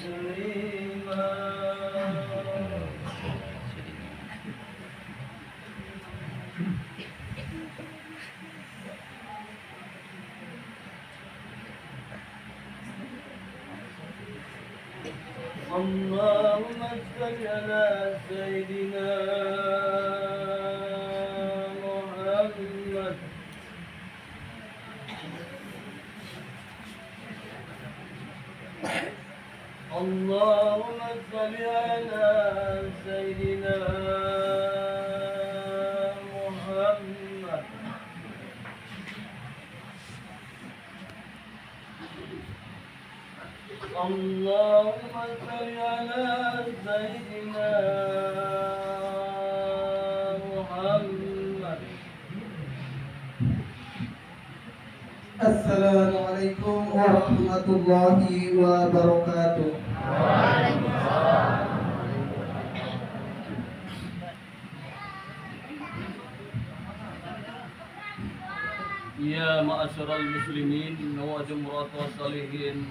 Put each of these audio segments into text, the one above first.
تسليما اللهم صل على سيدنا محمد اللهم صل على سيدنا محمد اللهم صل على سيدنا محمد. Assalamualaikum warahmatullahi wabarakatuh. Ya ma'asyiral muslimin wa jumrat wasalihin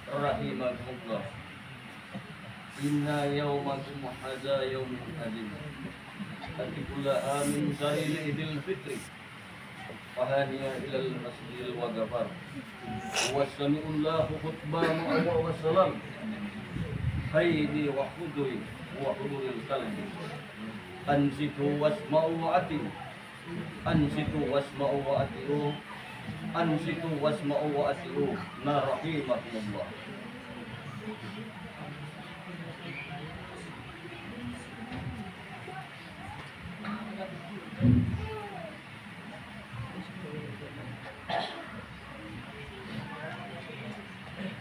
rahimakumullah. Inna yawmakum hadza yawmun azim. Atikula amin sahil idil fitri. Fahaniya ilal masjidil waghafar. Wassami'ullahu khutbanu awwa wassalam. Haydi wa huduri wa huduril qalbi. Ansitu wasma'u wa'atiu. Ansitu wasma'u wa'atiu. Ansitu wasma'u wa'atiu. Na rahimakumullah.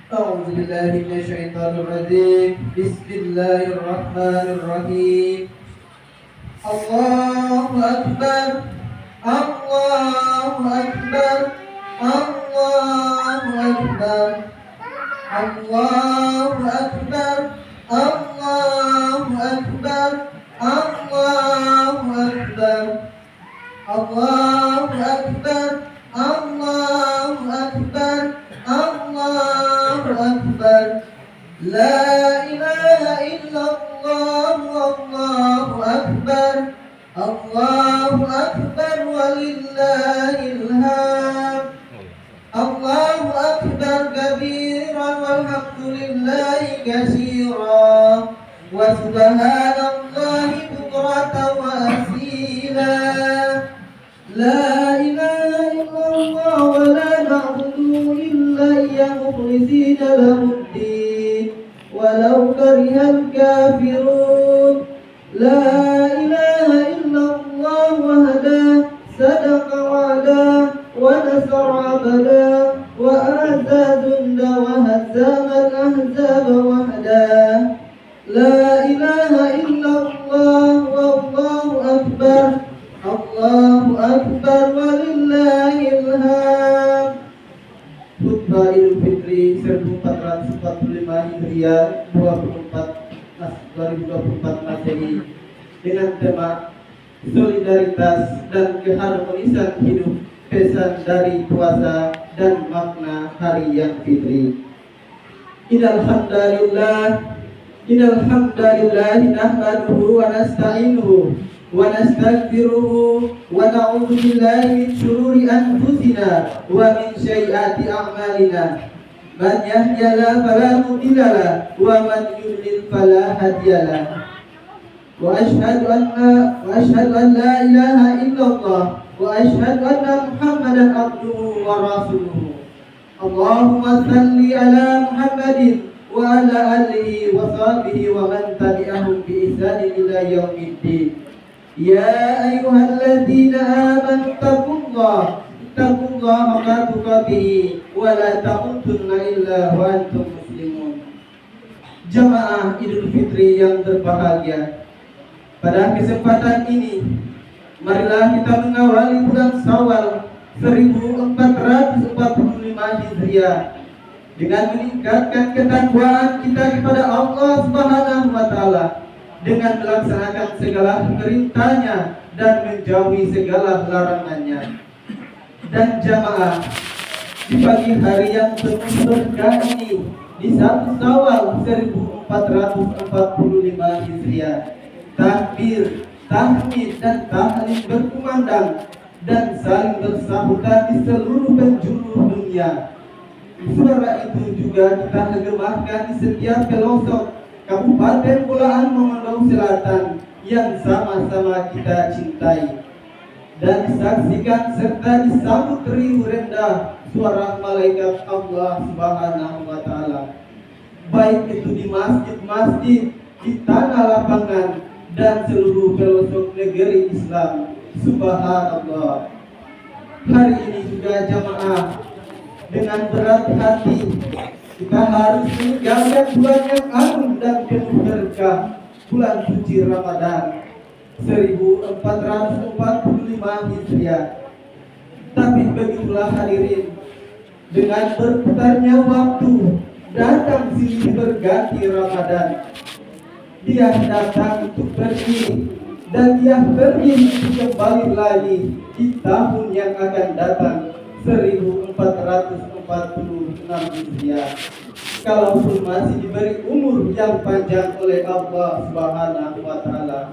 أعوذ بالله من الشيطان الرجيم. بسم الله الرحمن الرحيم. الله أكبر الله أكبر الله أكبر الله أكبر الله أكبر الله أكبر الله أكبر الله أكبر الله أكبر لا إله إلا الله والله أكبر الله أكبر ولله الحمد الله أكبر كبيرا والحمد لله كثيرا وسبحان الله بكرة وأصيلا لا إله إلا الله ولا نعبد إلا إياه مخلصين له الدين ولو كره الكافرون لا إله إلا الله وحده صدق وعده ونصر عبده وأعزى جنده وهزم الأحزاب وحده لا إله إلا الله والله أكبر الله أكبر ولله الحمد. Khutbah Idul Fitri 1445 Hijriah 2024 Masehi dengan tema solidaritas dan keharmonisan hidup, pesan dari puasa dan makna hari yang fitri. Innal hamdalillah nahmaduhu wa nasta'inuhu wa nastaghfiruhu wa na'udzu billahi min shururi anfusina wa min sayyiati a'malina. Man yahdihillahu fala mudilla lahu wa man yudlil fala hadiya lahu. Wa ashhadu an la ilaha illallah wa ashhadu anna Muhammadan abduhu wa rasuluhu. Allahumma salli ala Muhammadin wa ala alihi wa sahbihi wa man tabi'ahum bi ihsanin ila yaumiddin. Ya ayyuhalladzina amanu taqullaha haqqa tuqatih wa la tamutunna illa wa antum muslimun. Jamaah Idul Fitri yang berbahagia, pada kesempatan ini marilah kita mengawali bulan Syawal 1445 Hijriah dengan meningkatkan ketakwaan kita kepada Allah Subhanahu wa taala, dengan melaksanakan segala perintahnya dan menjauhi segala larangannya. Dan jamaah, di pagi hari yang penuh berkah ini di 1 Syawal 1445 Hijriah. Takbir, tahmid dan tahlil berkumandang dan saling bersahutan di seluruh penjuru dunia. Suara itu juga kita gemahkan di setiap pelosok Kabupaten Pulaan Mongondo Selatan yang sama-sama kita cintai, dan disaksikan serta disambut riuh rendah suara malaikat Allah Subhanahu wa Ta'ala, baik itu di masjid-masjid, di tanah lapangan, dan seluruh pelosok negeri Islam. Subhanallah. Hari ini juga jamaah, dengan berat hati kita harus meninggalkan bulan yang agung dan penuh berkah, bulan suci Ramadan 1445 Hijriah. Tapi begitulah hadirin, dengan berputarnya waktu, datang silih berganti Ramadan. Dia datang untuk pergi, dan dia pergi untuk kembali lagi di tahun yang akan datang 1446 Hijriah. Kalaupun masih diberi umur yang panjang oleh Allah Subhanahu wa Ta'ala.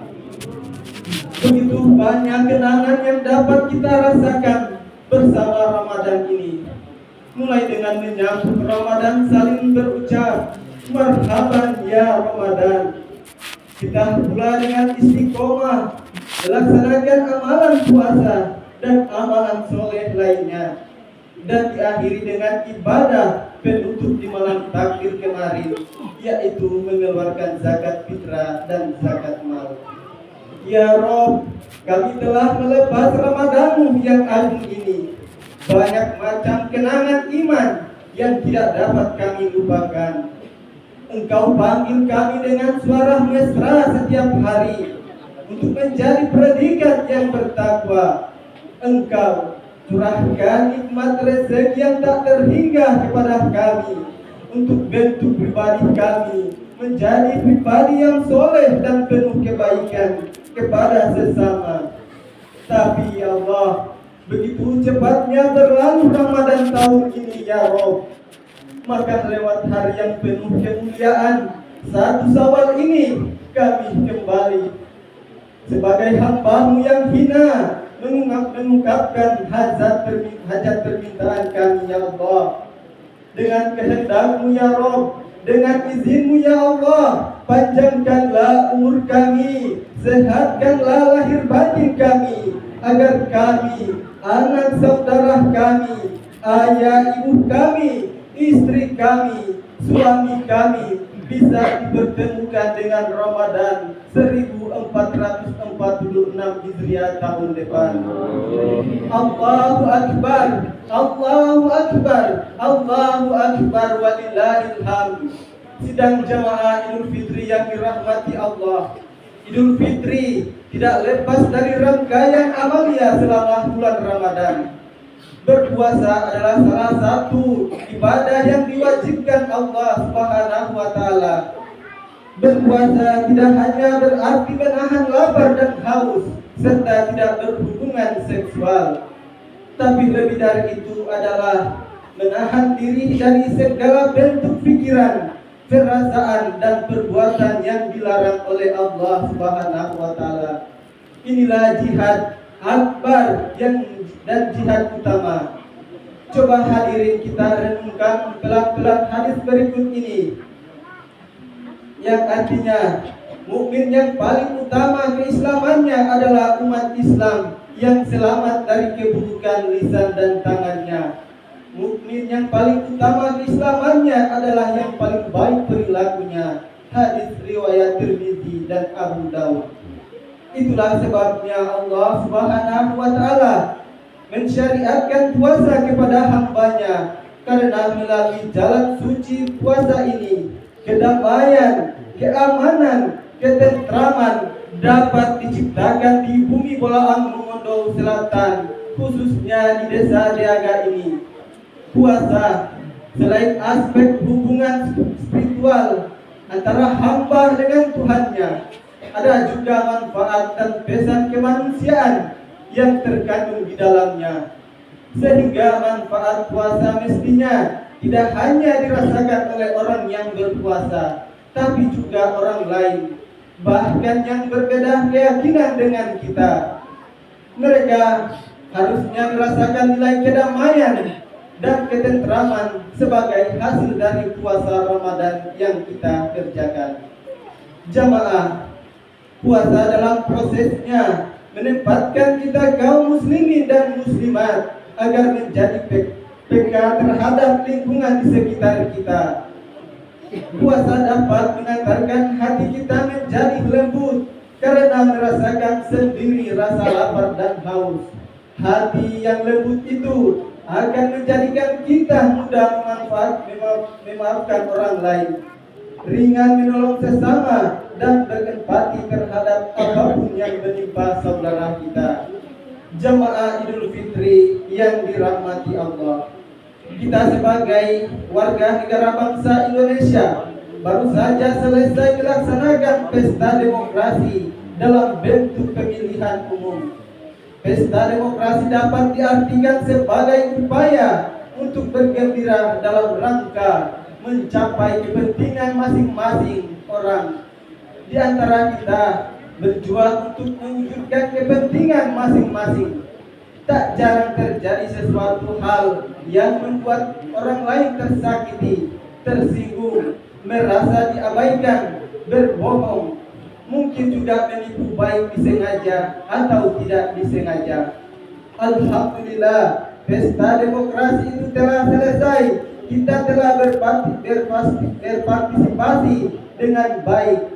Begitu banyak kenangan yang dapat kita rasakan bersama Ramadan ini. Mulai dengan menyambut Ramadan, saling berucap marhaban ya Ramadan. Kita pula dengan istiqomah melaksanakan amalan puasa dan amalan soleh lainnya, dan diakhiri dengan ibadah penutup di malam takbir kemarin, yaitu mengeluarkan zakat fitrah dan zakat mal. Ya Rob, kami telah melepas Ramadanmu yang agung ini. Banyak macam kenangan iman yang tidak dapat kami lupakan. Engkau panggil kami dengan suara mesra setiap hari untuk menjadi predikat yang bertakwa. Engkau curahkan nikmat rezeki yang tak terhingga kepada kami untuk bentuk pribadi kami menjadi pribadi yang soleh dan penuh kebaikan kepada sesama. Tapi ya Allah, begitu cepatnya berlalu Ramadan tahun ini ya Rob. Maka lewat hari yang penuh kemuliaan 1 Syawal ini, kami kembali sebagai hamba-Mu yang hina mengungkapkan hajat permintaan kami ya Allah. Dengan kehendak-Mu ya Rob, dengan izin-Mu ya Allah, panjangkanlah umur kami, sehatkanlah lahir batin kami, agar kami, anak saudara kami, ayah ibu kami, istri kami, suami kami bisa dipertemukan dengan Ramadan 1446 Hijriah tahun depan. Allahu Akbar, Allahu Akbar, Allahu Akbar, walillahil hamd. Sidang jamaah Idul Fitri yang dirahmati Allah, Idul Fitri tidak lepas dari rangkaian amalia selama bulan Ramadan. Berpuasa adalah salah satu ibadah yang diwajibkan Allah Subhanahu wa Ta'ala. Berpuasa tidak hanya berarti menahan lapar dan haus serta tidak berhubungan seksual, tapi lebih dari itu adalah menahan diri dari segala bentuk pikiran, perasaan dan perbuatan yang dilarang oleh Allah Subhanahu wa Ta'ala. Inilah jihad akbar dan jihad utama. Coba hadirin kita renungkan pelan-pelan hadis berikut ini, yang artinya mukmin yang paling utama keislamannya adalah umat Islam yang selamat dari keburukan lisan dan tangannya. Mukmin yang paling utama keislamannya adalah yang paling baik perilakunya. Hadis riwayat Tirmidzi dan Abu Daud. Itulah sebabnya Allah Subhanahu wa Ta'ala mensyariatkan puasa kepada hambanya, karena melalui jalan suci puasa ini kedamaian, keamanan, ketentraman dapat diciptakan di bumi Pulaan Mongondo Selatan, khususnya di desa Deaga ini. Puasa selain aspek hubungan spiritual antara hamba dengan Tuhannya, ada juga manfaat dan pesan kemanusiaan yang terkandung di dalamnya. Sehingga manfaat puasa mestinya tidak hanya dirasakan oleh orang yang berpuasa, tapi juga orang lain, bahkan yang berbeda keyakinan dengan kita. Mereka harusnya merasakan nilai kedamaian dan ketentraman sebagai hasil dari puasa Ramadan yang kita kerjakan. Jamaah, puasa dalam prosesnya menempatkan kita kaum muslimin dan muslimat agar menjadi peka terhadap lingkungan di sekitar kita. Puasa dapat mengantarkan hati kita menjadi lembut karena merasakan sendiri rasa lapar dan haus. Hati yang lembut itu akan menjadikan kita mudah memaafkan orang lain, ringan menolong sesama, dan berempati terhadap apapun yang menimpa saudara kita. Jamaah Idul Fitri yang dirahmati Allah, kita sebagai warga negara bangsa Indonesia baru saja selesai melaksanakan pesta demokrasi dalam bentuk pemilihan umum. Pesta demokrasi dapat diartikan sebagai upaya untuk bergembira dalam rangka mencapai kepentingan masing-masing orang. Di antara kita berjuang untuk mewujudkan kepentingan masing-masing. Tak jarang terjadi sesuatu hal yang membuat orang lain tersakiti, tersinggung, merasa diabaikan, berbohong, mungkin juga menipu baik disengaja atau tidak disengaja. Alhamdulillah, pesta demokrasi itu telah selesai. Kita telah berpartisipasi dengan baik.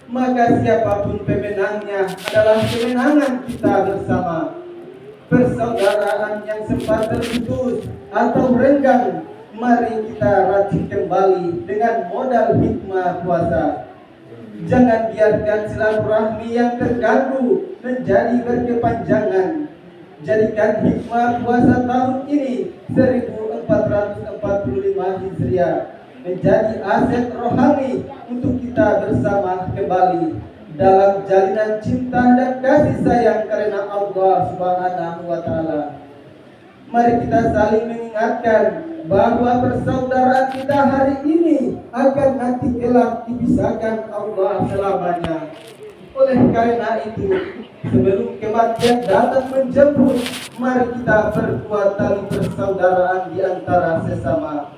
Maka siapapun pemenangnya adalah kemenangan kita bersama. Persaudaraan yang sempat terputus atau renggang, mari kita rajut kembali dengan modal hikmah puasa. Jangan biarkan silaturahmi yang terganggu menjadi berkepanjangan. Jadikan hikmah puasa tahun ini 1445 Hijriah menjadi aset rohani untuk kita bersama kembali dalam jalinan cinta dan kasih sayang karena Allah Subhanahu wa taala. Mari kita saling mengingatkan bahwa persaudaraan kita hari ini akan nanti kelak dipisahkan Allah selamanya. Oleh karena itu, sebelum kematian datang menjemput, mari kita perkuat tali persaudaraan di antara sesama.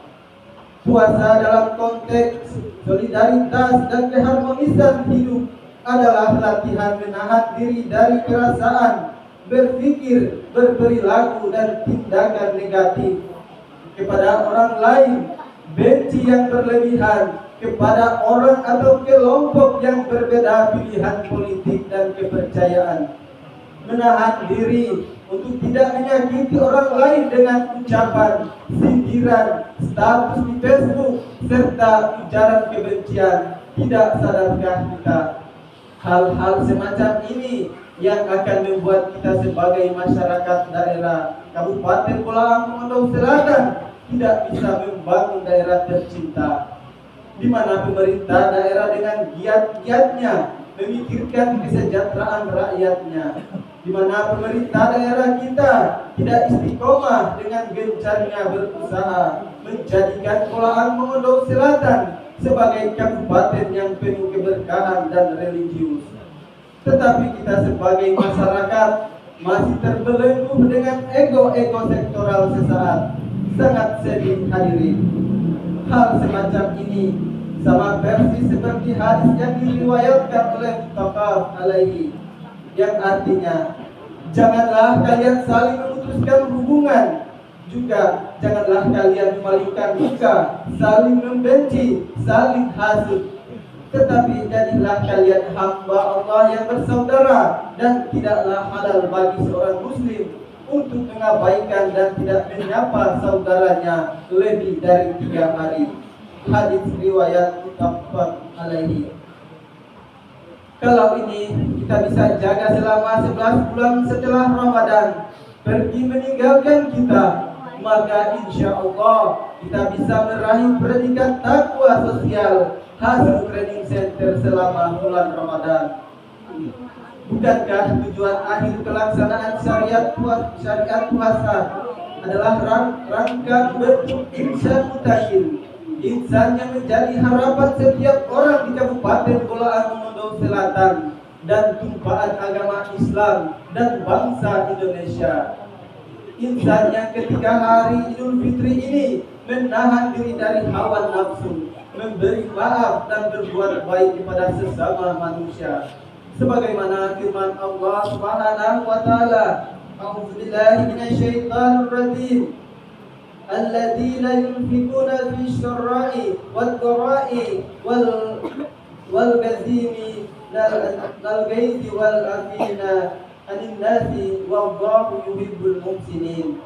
Puasa dalam konteks solidaritas dan keharmonisan hidup adalah latihan menahan diri dari perasaan, berpikir, berperilaku, dan tindakan negatif kepada orang lain, benci yang berlebihan kepada orang atau kelompok yang berbeda pilihan politik dan kepercayaan, menahan diri untuk tidak menyakiti orang lain dengan ucapan, sindiran, status di Facebook, serta ujaran kebencian. Tidak sadarkah kita hal-hal semacam ini yang akan membuat kita sebagai masyarakat daerah Kabupaten Bolaang Mongondo Selatan tidak bisa membangun daerah tercinta, di mana pemerintah daerah dengan giat-giatnya memikirkan kesejahteraan rakyatnya, di mana pemerintah daerah kita tidak istiqomah dengan gencarnya berusaha menjadikan Bolaang Mongondo Selatan sebagai kabupaten yang penuh keberkahan dan religius. Tetapi kita sebagai masyarakat masih terbelenggu dengan ego-ego sektoral sesaat. Sangat sedih hadirin. Hal semacam ini sama persis seperti hadis yang diriwayatkan oleh Muttafaq alaihi, yang artinya janganlah kalian saling memutuskan hubungan, juga janganlah kalian memalukan muka, saling membenci, saling hasut. Tetapi jadilah kalian hamba Allah yang bersaudara, dan tidaklah halal bagi seorang muslim untuk mengabaikan dan tidak menyapa saudaranya lebih dari 3 hari. Hadis riwayat Muttafaq alaihi. Kalau ini kita bisa jaga selama 11 bulan setelah Ramadan pergi meninggalkan kita, maka insya Allah kita bisa meraih predikat takwa sosial hasil training center selama bulan Ramadan. Bukankah tujuan akhir pelaksanaan syariat puasa adalah rangka bentuk insan mutakhir, insan yang menjadi harapan setiap orang di Kabupaten Kepulauan Mongondo Selatan dan tumpaan agama Islam dan bangsa Indonesia. Insan yang ketika hari Idul Fitri ini menahan diri dari hawa nafsu, memberi maaf dan berbuat baik kepada sesama manusia. Sebagaimana firman Allah Subhanahu wa taala, A'udzubillahi minasyaitonir rajim. Alladzina yunfikuna fi syarra'i wad-dharra'i wal gazimi lal gaizi wal afina anin nasi wallahu yuhibbul muhsinin,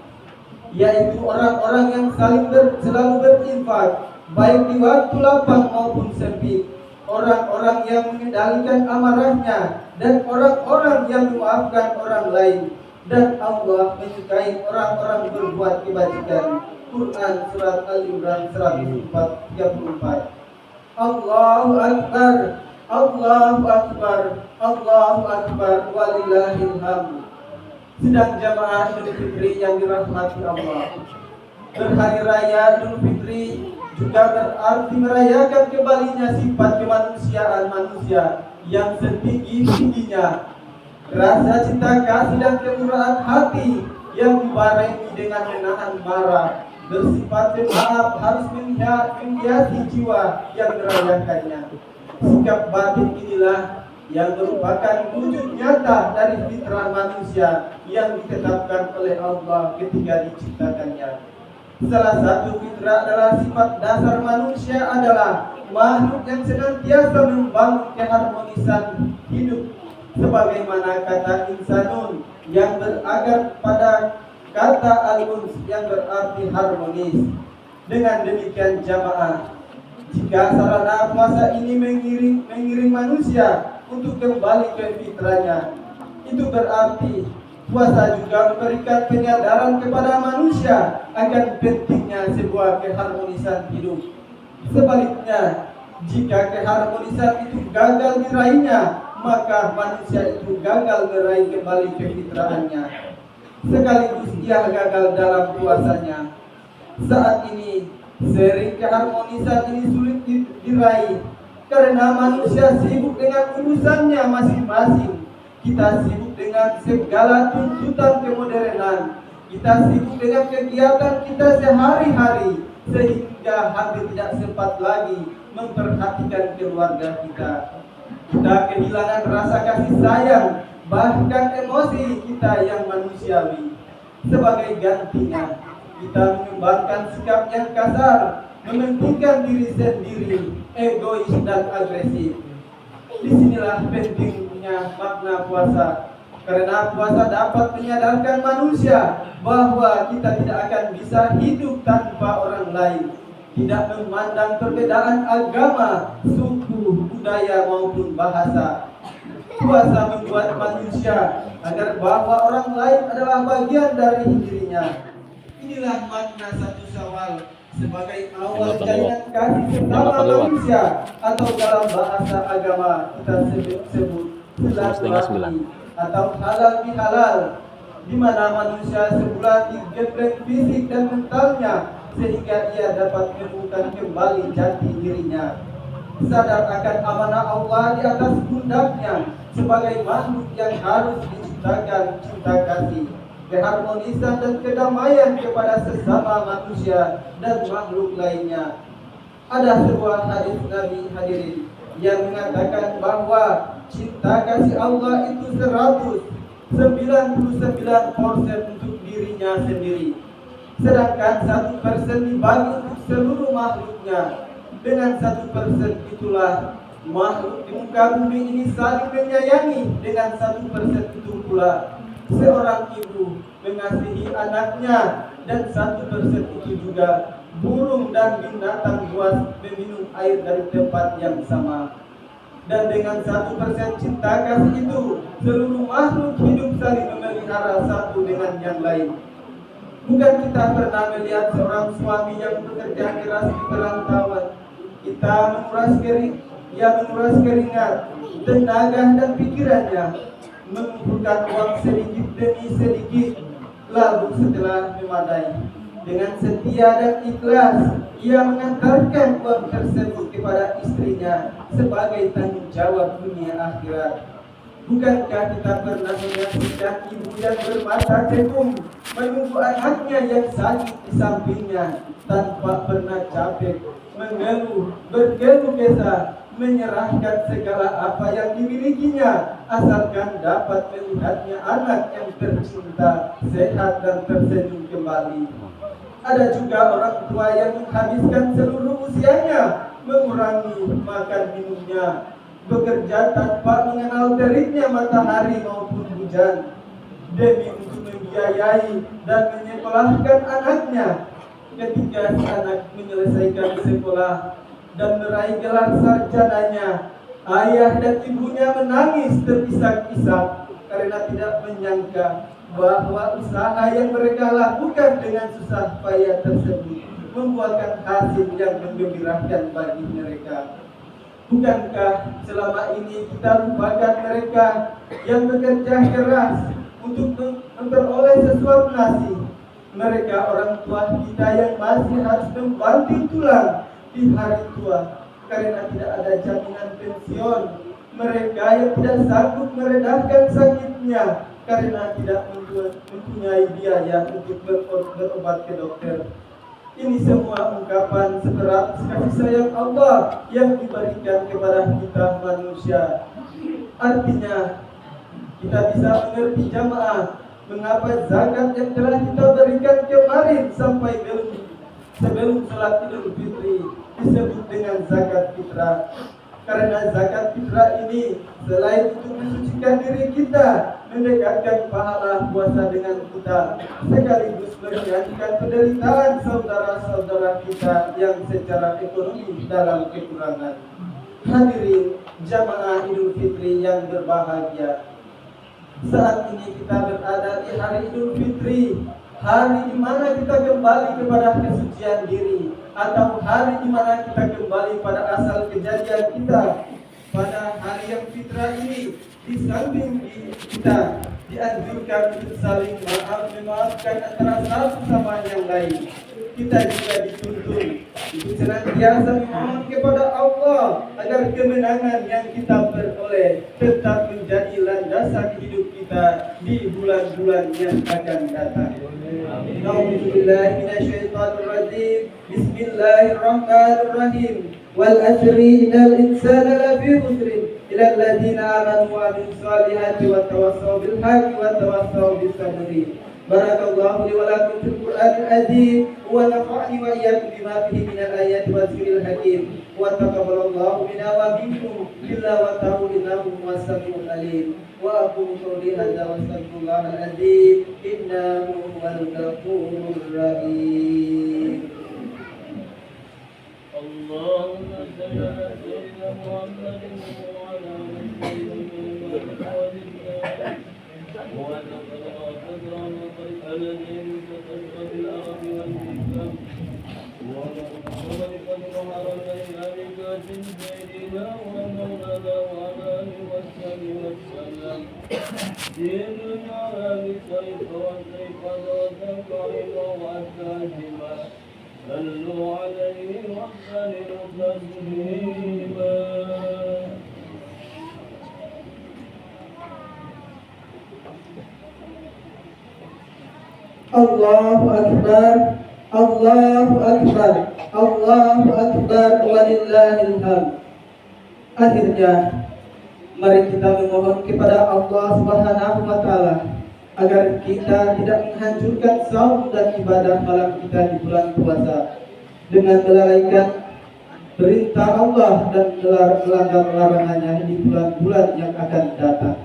yaitu orang-orang yang selalu berinfak baik di waktu lapang maupun sempit, orang-orang yang mengendalikan amarahnya dan orang-orang yang memaafkan orang lain, dan Allah menyukai orang-orang berbuat kebajikan. Quran surat Al-Imran 134. Allahu Akbar, Allahu Akbar, Allahu Akbar, walillahil hamd. Sedang jamaah Idul Fitri yang dirahmati Allah, berhari raya Idul Fitri juga berarti merayakan kembalinya sifat kemanusiaan manusia yang setinggi-tingginya, rasa cinta kasih dan kemurahan hati yang dibarengi dengan menahan marah, bersifat pemaaf harus menghiasi jiwa yang merayakannya. Sikap batin inilah yang merupakan wujud nyata dari fitrah manusia yang ditetapkan oleh Allah ketika diciptakannya. Salah satu fitrah adalah sifat dasar manusia adalah makhluk yang senantiasa membangun keharmonisan hidup, sebagaimana kata insanun yang berakar pada kata al-uns yang berarti harmonis. Dengan demikian jamaah, jika sarana puasa ini mengiring manusia untuk kembali ke fitrahnya, itu berarti puasa juga memberikan penyadaran kepada manusia akan pentingnya sebuah keharmonisan hidup. Sebaliknya, jika keharmonisan itu gagal diraihnya, maka manusia itu gagal meraih kembali ke fitrahnya. Sekaligus ia gagal dalam puasanya. Saat ini, sering keharmonisan ini sulit diraih karena manusia sibuk dengan urusannya masing-masing. Kita sibuk dengan segala tuntutan kemodernan, kita sibuk dengan kegiatan kita sehari-hari, sehingga hampir tidak sempat lagi memperhatikan keluarga kita. Kita kehilangan rasa kasih sayang, bahkan emosi kita yang manusiawi. Sebagai gantinya, kita mengembangkan sikap yang kasar, mementingkan diri sendiri, egois dan agresif. Disinilah pentingnya makna puasa, karena puasa dapat menyadarkan manusia bahwa kita tidak akan bisa hidup tanpa orang lain, tidak memandang perbedaan agama, suku, budaya maupun bahasa. Puasa membuat manusia agar bahwa orang lain adalah bagian dari dirinya. Inilah makna satu Syawal sebagai awal jalinan kasih pertama manusia, atau dalam bahasa agama kita sebut silaturahmi atau halal bihalal, di mana manusia sebulan digembleng fisik dan mentalnya sehingga ia dapat menemukan kembali jati dirinya, sadar akan amanah Allah di atas pundaknya sebagai makhluk yang harus diciptakan cinta kasih, keharmonisan dan kedamaian kepada sesama manusia dan makhluk lainnya. Ada sebuah hadis Nabi hadirin yang mengatakan bahwa cinta kasih Allah itu 199% untuk dirinya sendiri, sedangkan 1% dibagi untuk seluruh makhluknya. Dengan 1% itulah makhluk di muka bumi ini saling menyayangi. Dengan 1% itu pula seorang ibu mengasihi anaknya, dan 1% itu juga burung dan binatang buas meminum air dari tempat yang sama. Dan dengan 1% cinta kasih itu, seluruh makhluk hidup saling memelihara satu dengan yang lain. Bukan kita pernah melihat seorang suami yang bekerja keras di perantauan, kita menguras keringat, tenaga dan pikirannya, mengumpulkan uang sedikit demi sedikit, Lalu setelah memadai, dengan setia dan ikhlas, ia mengantarkan uang tersebut kepada istrinya sebagai tanggung jawab dunia akhirat. Bukankah kita pernah menyaksikan ibu yang bermata cekung menunggu anaknya yang sakit di sampingnya tanpa pernah capek, mengeluh, berkeluh kesah, menyerahkan segala apa yang dimilikinya asalkan dapat melihatnya anak yang tercinta sehat dan tersenyum kembali. Ada juga orang tua yang menghabiskan seluruh usianya mengurangi makan minumnya, bekerja tanpa mengenal teriknya matahari maupun hujan demi untuk membiayai dan menyekolahkan anaknya. Ketika si anak menyelesaikan sekolah dan meraih gelar sarjananya, ayah dan ibunya menangis terisak-isak karena tidak menyangka bahwa usaha yang mereka lakukan dengan susah payah tersebut membuahkan hasil yang menggembirakan bagi mereka. Bukankah selama ini kita lupakan mereka yang bekerja keras untuk memperoleh sesuap nasi? Mereka orang tua kita yang masih harus membanting tulang di hari tua karena tidak ada jaminan pensiun. Mereka yang tidak sanggup meredahkan sakitnya karena tidak mempunyai biaya untuk berobat ke dokter. Ini semua ungkapan seberat kasih sayang Allah yang diberikan kepada kita manusia. Artinya, kita bisa mengerti jamaah mengapa zakat yang telah kita berikan kemarin sampai sebelum sholat Idul Fitri disebut dengan zakat fitrah. Karena zakat fitrah ini selain untuk mensucikan diri kita, mendekatkan pahala puasa dengan kita, sekaligus meringankan penderitaan saudara-saudara kita yang secara ekonomi dalam kekurangan. Hadirin jamaah Idul Fitri yang berbahagia, saat ini kita berada di hari Idul Fitri, hari di mana kita kembali kepada kesucian diri, atau hari di mana kita kembali pada asal kejadian kita. Pada hari yang fitrah ini, di samping kita dianjurkan untuk saling memaafkan antara satu sama yang lain, kita juga dituntun untuk senantiasa memohon kepada Allah agar kemenangan yang kita peroleh tetap menjadi landasan hidup kita di bulan-bulan yang akan datang. A'udzubillahi minasyaitonir rajim. Bismillahirrahmanirrahim. Wal asri innal insana lafi khusrin illa alladziina aamanu wa 'amilus solihati wa tawassaw bil haqqi wa tawassaw bis sabri. Barakallahu li wa lakum fil Qur'anil azim wa nafa'ani wa iyyakum bima fihi minal ayati wa dzikril hakim wa taqabbalallahu minna wa minkum illa wa ta'ala innahu was-sami'ul alim. Wa aqulu qawli hadza wa astaghfirullahal azim innahu huwal ghafurur rahim. Allahumma salli ala sayyidina Muhammadin wa ala ali sayyidina صلوا عليه وسلموا تسليما. Allahu Akbar, Allahu Akbar, Allahu Akbar, walillahil hamd. Akhirnya, mari kita memohon kepada Allah Subhanahu wa Ta'ala agar kita tidak menghancurkan saum dan ibadah malam kita di bulan puasa dengan melalaikan perintah Allah dan melanggar larangannya di bulan-bulan yang akan datang.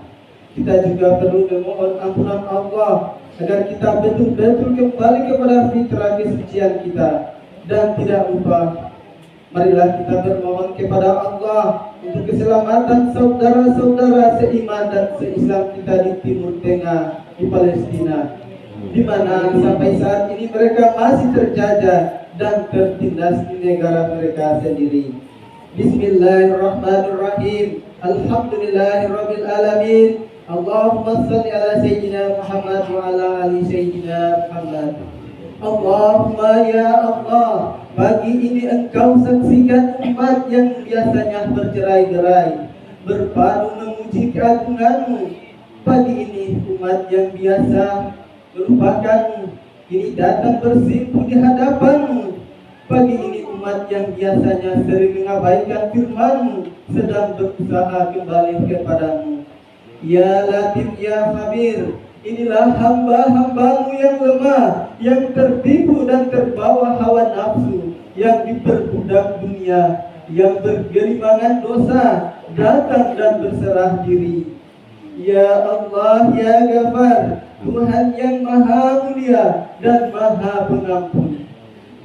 Kita juga perlu memohon ampunan Allah agar kita betul-betul kembali kepada fitrah kesucian kita. Dan tidak lupa, marilah kita bermohon kepada Allah untuk keselamatan saudara-saudara seiman dan seislam kita di Timur Tengah, di Palestina, di mana sampai saat ini mereka masih terjajah dan tertindas di negara mereka sendiri. Bismillahirrahmanirrahim. Alhamdulillahirabbil alamin. Allahumma salli ala Sayyidina Muhammad wa ala ali Sayyidina Muhammad. Allahumma ya Allah, pagi ini Engkau saksikan umat yang biasanya bercerai-berai berpadu memuji keagungan-Mu. Pagi ini umat yang biasa melupakan-Mu kini datang bersimpuh di hadapan-Mu. Pagi ini umat yang biasanya sering mengabaikan firman-Mu sedang berusaha kembali kepada-Mu. Ya Latif ya Khabir, inilah hamba-hamba-Mu yang lemah, yang tertipu dan terbawa hawa nafsu, yang diperbudak dunia, yang bergelimangan dosa, datang dan berserah diri. Ya Allah ya Ghafar, Tuhan yang maha mulia dan maha pengampun,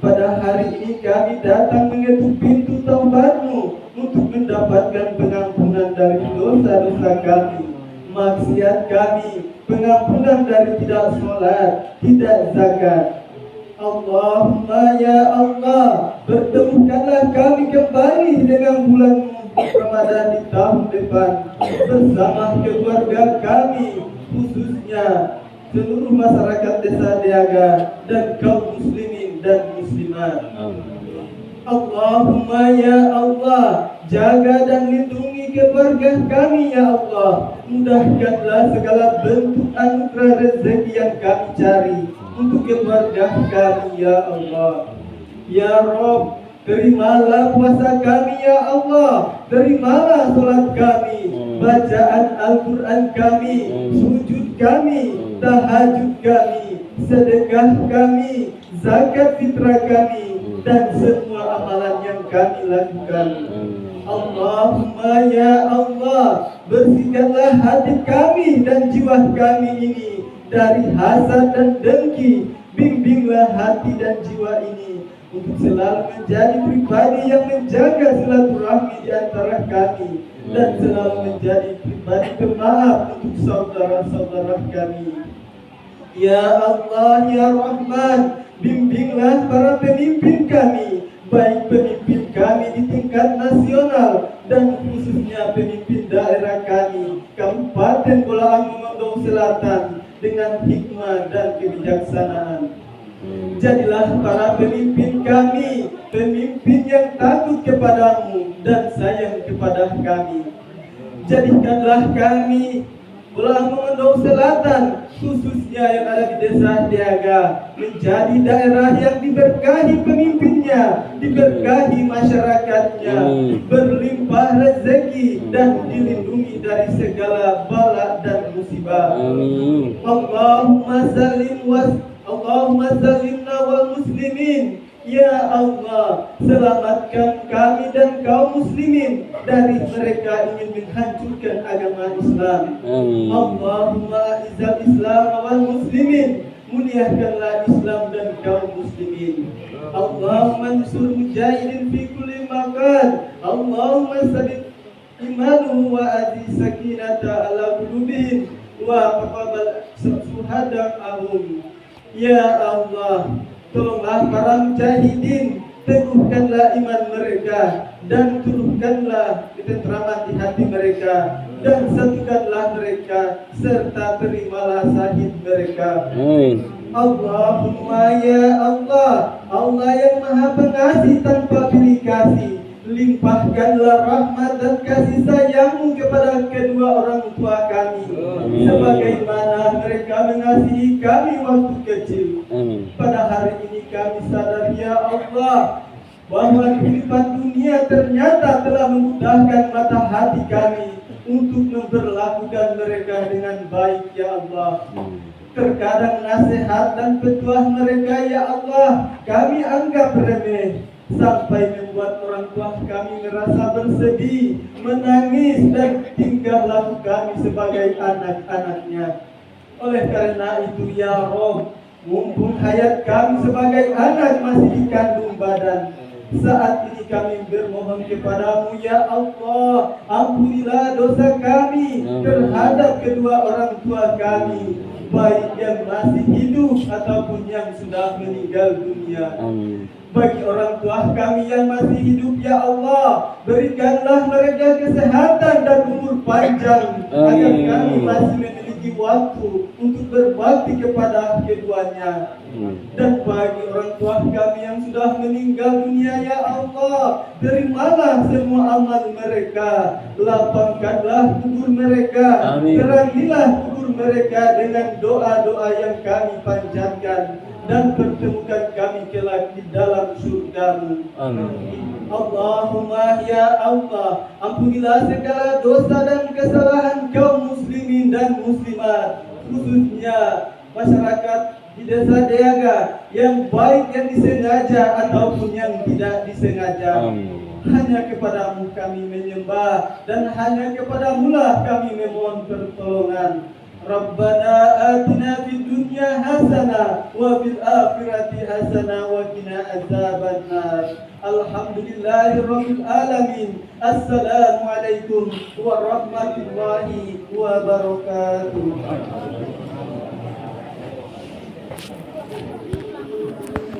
pada hari ini kami datang mengetuk pintu taubat-Mu untuk mendapatkan pengampunan dari dosa-dosa kami, maksiat kami, pengampunan dari tidak sholat, tidak zakat. Allahumma ya Allah, bertemukanlah kami kembali dengan bulan Ramadan di tahun depan bersama keluarga kami, khususnya seluruh masyarakat Desa Deaga dan kaum muslimin dan muslimat. Allahumma ya Allah, jaga dan lindungi keluarga kami ya Allah. Mudahkanlah segala bentuk anugerah rezeki yang kami cari untuk keluarga kami ya Allah. Ya Rabb, terimalah puasa kami ya Allah. Terimalah salat kami, bacaan Al-Quran kami, sujud kami, tahajud kami, sedekah kami, zakat fitrah kami, dan semua amalan yang kami lakukan. Allahumma ya Allah, bersihkanlah hati kami dan jiwa kami ini dari hasad dan dengki. Bimbinglah hati dan jiwa ini untuk selalu menjadi pribadi yang menjaga silaturahmi di antara kami dan selalu menjadi pribadi pemaaf untuk saudara-saudara kami. Ya Allah ya Rahman, bimbinglah para pemimpin kami, baik pemimpin kami di tingkat nasional dan khususnya pemimpin daerah kami, Kabupaten Bolaang Mongondo Selatan, dengan hikmah dan kebijaksanaan. Jadilah para pemimpin kami, pemimpin yang takut kepadamu dan sayang kepada kami. Jadikanlah kami Bolaang Mongondo Selatan, khususnya yang ada di Desa Deaga, menjadi daerah yang diberkahi pemimpinnya, diberkahi masyarakatnya, berlimpah rezeki dan dilindungi dari segala bala dan musibah. Allahumma salimna wal muslimin. Ya Allah, selamatkan kami dan kaum muslimin dari mereka ingin menghancurkan agama Islam. Allahumma izzal Islam wal muslimin, muliakanlah Islam dan kaum muslimin. Allahumma ansur mujahidin fi kulli makan. Allahumma sadid imanuhu wa adi sakinata ala qulubihim wa taqabbal suhada'ahum. Ya Allah, tolonglah para mujahidin, teguhkanlah iman mereka dan turunkanlah ketentraman di hati mereka dan satukanlah mereka serta terimalah syahid mereka. Allahumma ya Allah, Allah yang maha pengasih tanpa pilih kasih, limpahkanlah rahmat dan kasih sayang-Mu kepada kedua orang tua kami, sebagaimana mereka mengasihi kami waktu kecil. Pada hari ini kami sadar ya Allah, bahwa kehidupan dunia ternyata telah memudahkan mata hati kami untuk memperlakukan mereka dengan baik ya Allah. Terkadang nasihat dan petuah mereka ya Allah kami anggap remeh, sampai membuat orang tua kami merasa bersedih, menangis dan tingkah laku kami sebagai anak-anaknya. Oleh karena itu ya Rob, mumpung hayat kami sebagai anak masih dikandung badan, saat ini kami bermohon kepadamu ya Allah, ampunilah dosa kami terhadap kedua orang tua kami, baik yang masih hidup ataupun yang sudah meninggal dunia. Bagi orang tua kami yang masih hidup, ya Allah, berikanlah mereka kesehatan dan umur panjang, agar kami masih memiliki waktu untuk berbakti kepada keduanya. Dan bagi orang tua kami yang sudah meninggal dunia, ya Allah, terimalah semua amal mereka, lapangkanlah kubur mereka, terangilah kubur mereka dengan doa-doa yang kami panjatkan, dan pertemukan kami kelak di dalam surga-Mu. Amin. Allahumma ya Allah, ampunilah segala dosa dan kesalahan kaum muslimin dan muslimat, khususnya masyarakat di desa Deaga, yang baik yang disengaja ataupun yang tidak disengaja. Hanya kepadamu kami menyembah, dan hanya kepadamu lah kami memohon pertolongan. Rabbana atina fid dunya hasanah wa fil akhirati hasanah wa qina adzabannar. Alhamdulillahirabbil alamin. Assalamu alaikum warahmatullahi wabarakatuh.